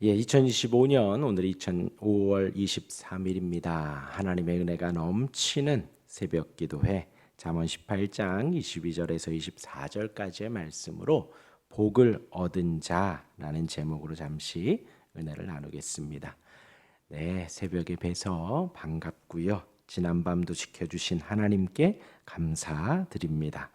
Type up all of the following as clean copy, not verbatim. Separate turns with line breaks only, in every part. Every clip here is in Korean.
2025년 오늘 5월 23일입니다. 하나님의 은혜가 넘치는 새벽 기도회 잠언 18장 22절에서 24절까지의 말씀으로 복을 얻은 자라는 제목으로 잠시 은혜를 나누겠습니다. 네, 새벽에 뵈서 반갑고요. 지난밤도 지켜주신 하나님께 감사드립니다.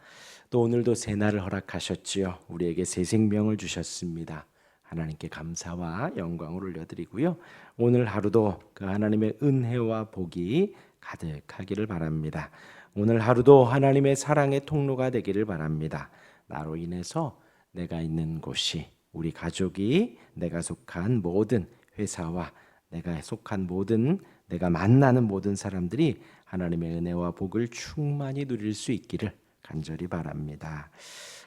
또 오늘도 새날을 허락하셨지요. 우리에게 새 생명을 주셨습니다. 하나님께 감사와 영광을 올려드리고요. 오늘 하루도 그 하나님의 은혜와 복이 가득하기를 바랍니다. 오늘 하루도 하나님의 사랑의 통로가 되기를 바랍니다. 나로 인해서 내가 있는 곳이, 우리 가족이, 내가 속한 모든 회사와 내가 속한 모든, 내가 만나는 모든 사람들이 하나님의 은혜와 복을 충만히 누릴 수 있기를 간절히 바랍니다.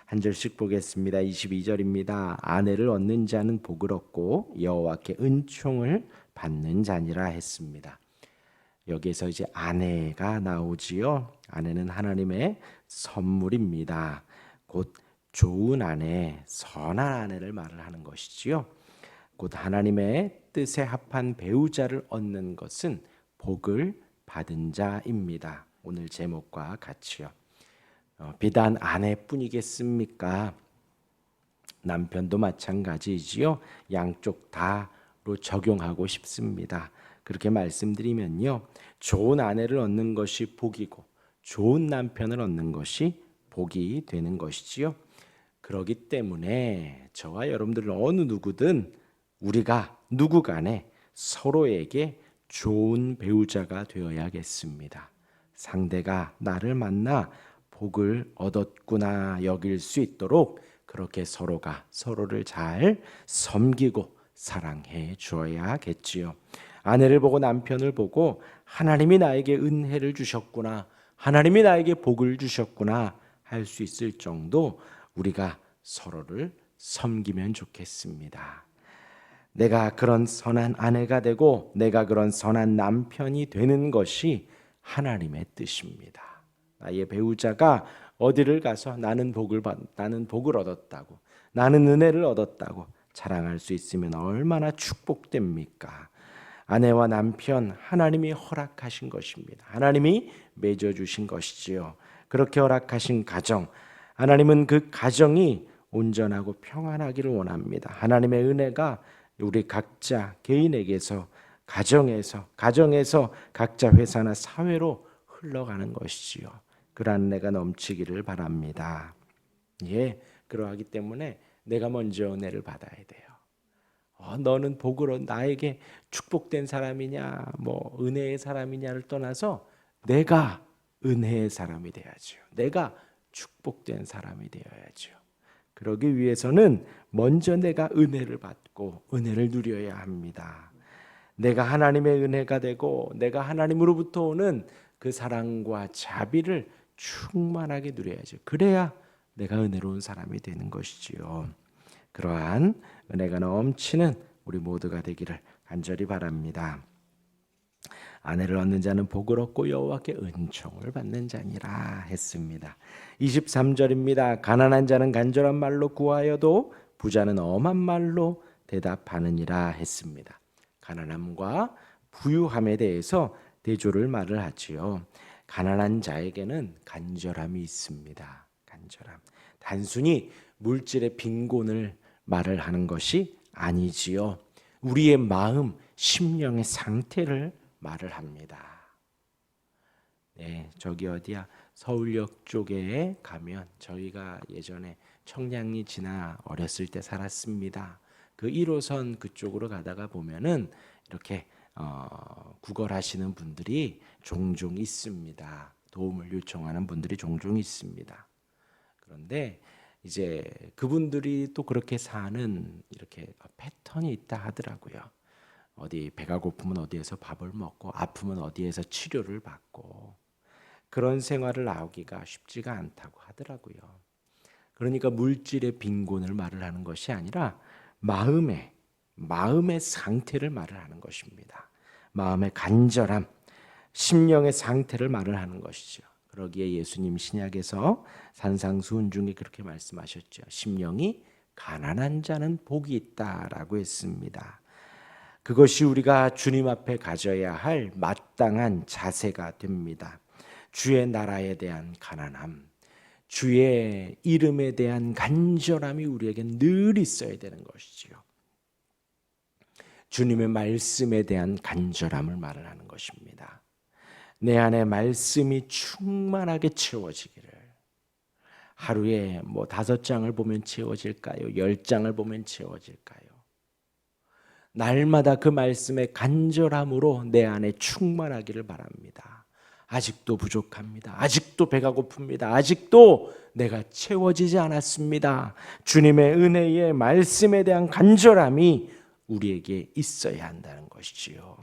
한 절씩 보겠습니다. 22절입니다. 아내를 얻는 자는 복을 얻고 여호와께 은총을 받는 자니라 했습니다. 여기에서 이제 아내가 나오지요. 아내는 하나님의 선물입니다. 곧 좋은 아내, 선한 아내를 말을 하는 것이지요. 곧 하나님의 뜻에 합한 배우자를 얻는 것은 복을 받은 자입니다. 오늘 제목과 같이요. 비단 아내뿐이겠습니까? 남편도 마찬가지지요. 양쪽 다로 적용하고 싶습니다. 그렇게 말씀드리면요, 좋은 아내를 얻는 것이 복이고 좋은 남편을 얻는 것이 복이 되는 것이지요. 그렇기 때문에 저와 여러분들 어느 누구든 우리가 누구 간에 서로에게 좋은 배우자가 되어야겠습니다. 상대가 나를 만나 복을 얻었구나 여길 수 있도록 그렇게 서로가 서로를 잘 섬기고 사랑해 주어야겠지요. 아내를 보고 남편을 보고 하나님이 나에게 은혜를 주셨구나, 하나님이 나에게 복을 주셨구나 할 수 있을 정도 우리가 서로를 섬기면 좋겠습니다. 내가 그런 선한 아내가 되고 내가 그런 선한 남편이 되는 것이 하나님의 뜻입니다. 나의 배우자가 어디를 가서 나는 복을 얻었다고, 나는 은혜를 얻었다고 자랑할 수 있으면 얼마나 축복됩니까? 아내와 남편 하나님이 허락하신 것입니다. 하나님이 맺어주신 것이지요. 그렇게 허락하신 가정, 하나님은 그 가정이 온전하고 평안하기를 원합니다. 하나님의 은혜가 우리 각자 개인에게서 가정에서 각자 회사나 사회로 흘러가는 것이지요. 그러한 은혜가 넘치기를 바랍니다. 그러하기 때문에 내가 먼저 은혜를 받아야 돼요. 너는 복으로 나에게 축복된 사람이냐, 은혜의 사람이냐를 떠나서 내가 은혜의 사람이 돼야죠. 내가 축복된 사람이 되어야죠. 그러기 위해서는 먼저 내가 은혜를 받고 은혜를 누려야 합니다. 내가 하나님의 은혜가 되고 내가 하나님으로부터 오는 그 사랑과 자비를 충만하게 누려야죠. 그래야 내가 은혜로운 사람이 되는 것이지요. 그러한 은혜가 넘치는 우리 모두가 되기를 간절히 바랍니다. 아내를 얻는 자는 복을 얻고 여호와께 은총을 받는 자니라 했습니다. 23절입니다. 가난한 자는 간절한 말로 구하여도 부자는 엄한 말로 대답하느니라 했습니다. 가난함과 부유함에 대해서 대조를 말을 하지요. 가난한 자에게는 간절함이 있습니다. 간절함. 단순히 물질의 빈곤을 말을 하는 것이 아니지요. 우리의 마음, 심령의 상태를 말을 합니다. 네, 저기 어디야? 서울역 쪽에 가면 저희가 예전에 청량리 지나 어렸을 때 살았습니다. 그 1호선 그쪽으로 가다가 보면은 이렇게 구걸하시는 분들이 종종 있습니다. 도움을 요청하는 분들이 종종 있습니다. 그런데 이제 그분들이 또 그렇게 사는 이렇게 패턴이 있다 하더라고요. 어디 배가 고프면 어디에서 밥을 먹고 아프면 어디에서 치료를 받고 그런 생활을 나오기가 쉽지가 않다고 하더라고요. 그러니까 물질의 빈곤을 말을 하는 것이 아니라 마음의 상태를 말을 하는 것입니다. 마음의 간절함, 심령의 상태를 말을 하는 것이죠. 그러기에 예수님 신약에서 산상수훈 중에 그렇게 말씀하셨죠. 심령이 가난한 자는 복이 있다라고 했습니다. 그것이 우리가 주님 앞에 가져야 할 마땅한 자세가 됩니다. 주의 나라에 대한 가난함, 주의 이름에 대한 간절함이 우리에게 늘 있어야 되는 것이지요. 주님의 말씀에 대한 간절함을 말을 하는 것입니다. 내 안에 말씀이 충만하게 채워지기를. 하루에 5장을 보면 채워질까요? 10장을 보면 채워질까요? 날마다 그 말씀의 간절함으로 내 안에 충만하기를 바랍니다. 아직도 부족합니다. 아직도 배가 고픕니다. 아직도 내가 채워지지 않았습니다. 주님의 은혜의 말씀에 대한 간절함이 우리에게 있어야 한다는 것이지요.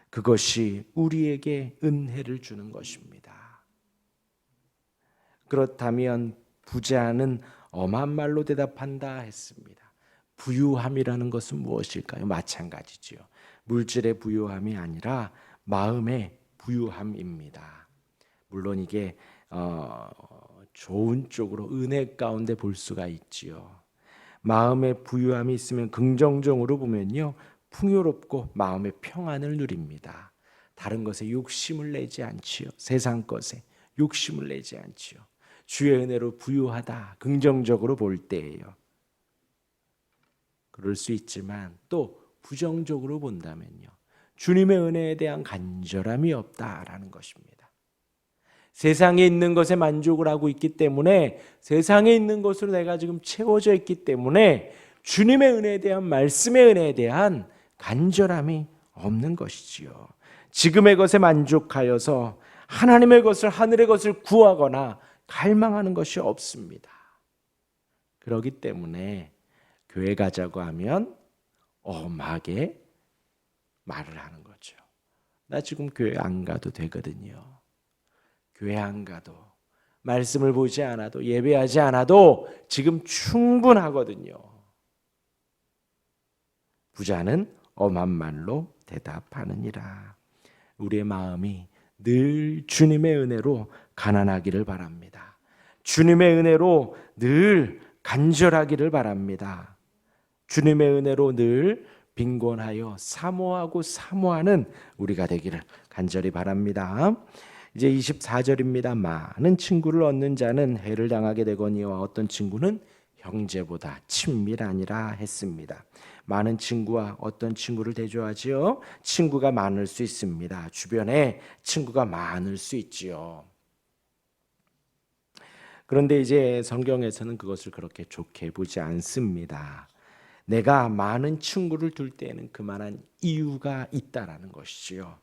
그것이 우리에게 은혜를 주는 것입니다. 그렇다면 부자는 엄한 말로 대답한다 했습니다. 부유함이라는 것은 무엇일까요? 마찬가지지요. 물질의 부유함이 아니라 마음의 부유함입니다. 물론 이게 좋은 쪽으로 은혜 가운데 볼 수가 있지요. 마음의 부유함이 있으면 긍정적으로 보면요, 풍요롭고 마음의 평안을 누립니다. 다른 것에 욕심을 내지 않지요. 세상 것에 욕심을 내지 않지요. 주의 은혜로 부유하다 긍정적으로 볼 때예요. 그럴 수 있지만 또 부정적으로 본다면요, 주님의 은혜에 대한 간절함이 없다라는 것입니다. 세상에 있는 것에 만족을 하고 있기 때문에, 세상에 있는 것으로 내가 지금 채워져 있기 때문에 주님의 은혜에 대한, 말씀의 은혜에 대한 간절함이 없는 것이지요. 지금의 것에 만족하여서 하나님의 것을, 하늘의 것을 구하거나 갈망하는 것이 없습니다. 그렇기 때문에 교회 가자고 하면 엄하게 말을 하는 거죠. 나 지금 교회 안 가도 되거든요. 교회 안 가도, 말씀을 보지 않아도, 예배하지 않아도 지금 충분하거든요. 부자는 엄한 말로 대답하느니라. 우리의 마음이 늘 주님의 은혜로 가난하기를 바랍니다. 주님의 은혜로 늘 간절하기를 바랍니다. 주님의 은혜로 늘 빈곤하여 사모하고 사모하는 우리가 되기를 간절히 바랍니다. 이제 24절입니다. 많은 친구를 얻는 자는 해를 당하게 되거니와 어떤 친구는 형제보다 친밀하니라 했습니다. 많은 친구와 어떤 친구를 대조하지요? 친구가 많을 수 있습니다. 주변에 친구가 많을 수 있지요. 그런데 이제 성경에서는 그것을 그렇게 좋게 보지 않습니다. 내가 많은 친구를 둘 때에는 그만한 이유가 있다라는 것이지요.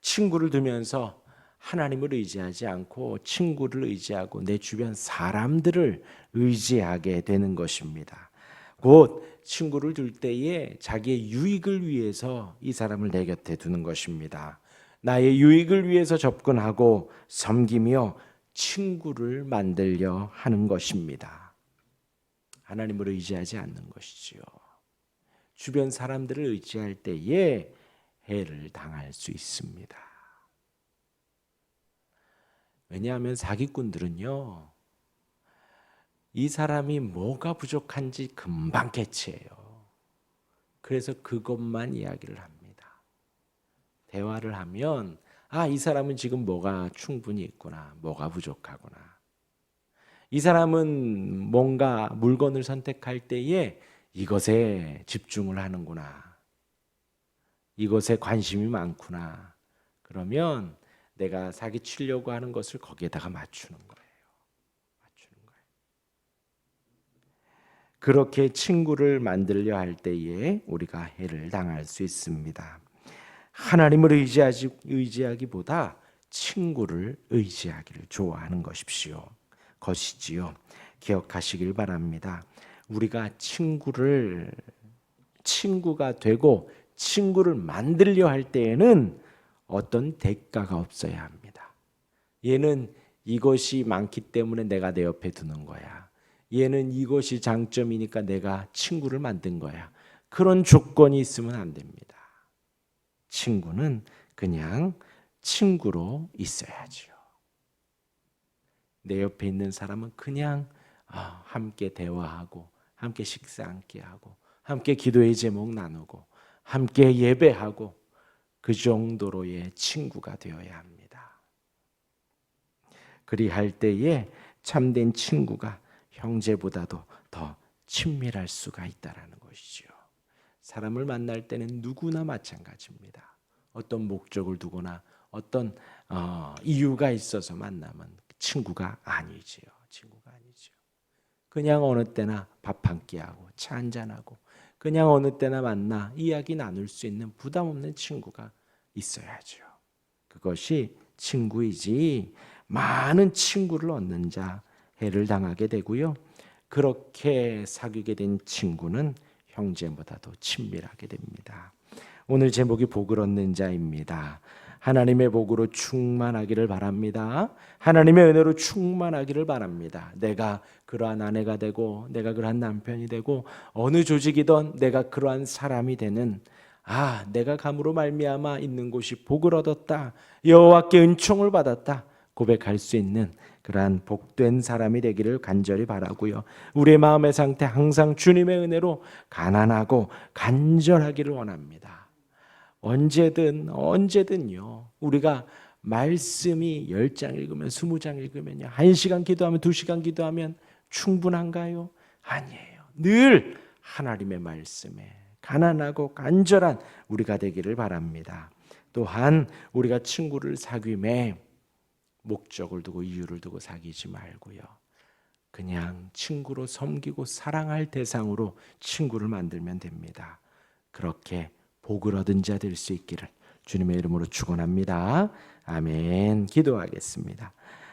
친구를 두면서 하나님을 의지하지 않고 친구를 의지하고 내 주변 사람들을 의지하게 되는 것입니다. 곧 친구를 둘 때에 자기의 유익을 위해서 이 사람을 내 곁에 두는 것입니다. 나의 유익을 위해서 접근하고 섬기며 친구를 만들려 하는 것입니다. 하나님을 의지하지 않는 것이지요. 주변 사람들을 의지할 때에 해를 당할 수 있습니다. 왜냐하면 사기꾼들은요, 이 사람이 뭐가 부족한지 금방 캐치해요. 그래서 그것만 이야기를 합니다. 대화를 하면 이 사람은 지금 뭐가 충분히 있구나, 뭐가 부족하구나. 이 사람은 뭔가 물건을 선택할 때에 이것에 집중을 하는구나, 이것에 관심이 많구나. 그러면 내가 사기치려고 하는 것을 거기에다가 맞추는 거예요. 그렇게 친구를 만들려 할 때에 우리가 해를 당할 수 있습니다. 하나님을 의지하기보다 친구를 의지하기를 좋아하는 것이지요. 기억하시길 바랍니다. 우리가 친구가 되고 친구를 만들려 할 때에는 어떤 대가가 없어야 합니다. 얘는 이것이 많기 때문에 내가 내 옆에 두는 거야. 얘는 이것이 장점이니까 내가 친구를 만든 거야. 그런 조건이 있으면 안 됩니다. 친구는 그냥 친구로 있어야지요. 내 옆에 있는 사람은 그냥 함께 대화하고, 함께 식사 함께 하고, 함께 기도의 제목 나누고, 함께 예배하고 그 정도로의 친구가 되어야 합니다. 그리할 때에 참된 친구가 형제보다도 더 친밀할 수가 있다라는 것이죠. 사람을 만날 때는 누구나 마찬가지입니다. 어떤 목적을 두거나 어떤 이유가 있어서 만나면 친구가 아니지요. 친구가 아니죠. 그냥 어느 때나 밥 한 끼 하고 차 한잔 하고 그냥 어느 때나 만나 이야기 나눌 수 있는 부담 없는 친구가 있어야죠. 그것이 친구이지 많은 친구를 얻는 자 해를 당하게 되고요. 그렇게 사귀게 된 친구는 형제보다도 친밀하게 됩니다. 오늘 제목이 복을 얻는 자입니다. 하나님의 복으로 충만하기를 바랍니다. 하나님의 은혜로 충만하기를 바랍니다. 내가 그러한 아내가 되고 내가 그러한 남편이 되고 어느 조직이든 내가 그러한 사람이 되는 내가 감으로 말미암아 있는 곳이 복을 얻었다. 여호와께 은총을 받았다. 고백할 수 있는 그러한 복된 사람이 되기를 간절히 바라고요. 우리의 마음의 상태 항상 주님의 은혜로 가난하고 간절하기를 원합니다. 언제든요. 우리가 말씀이 10장 읽으면 20장 읽으면요. 1시간 기도하면 2시간 기도하면 충분한가요? 아니에요. 늘 하나님의 말씀에 가난하고 간절한 우리가 되기를 바랍니다. 또한 우리가 친구를 사귐에 목적을 두고 이유를 두고 사귀지 말고요. 그냥 친구로 섬기고 사랑할 대상으로 친구를 만들면 됩니다. 그렇게 복을 얻은 자 될 수 있기를 주님의 이름으로 축원합니다. 아멘. 기도하겠습니다.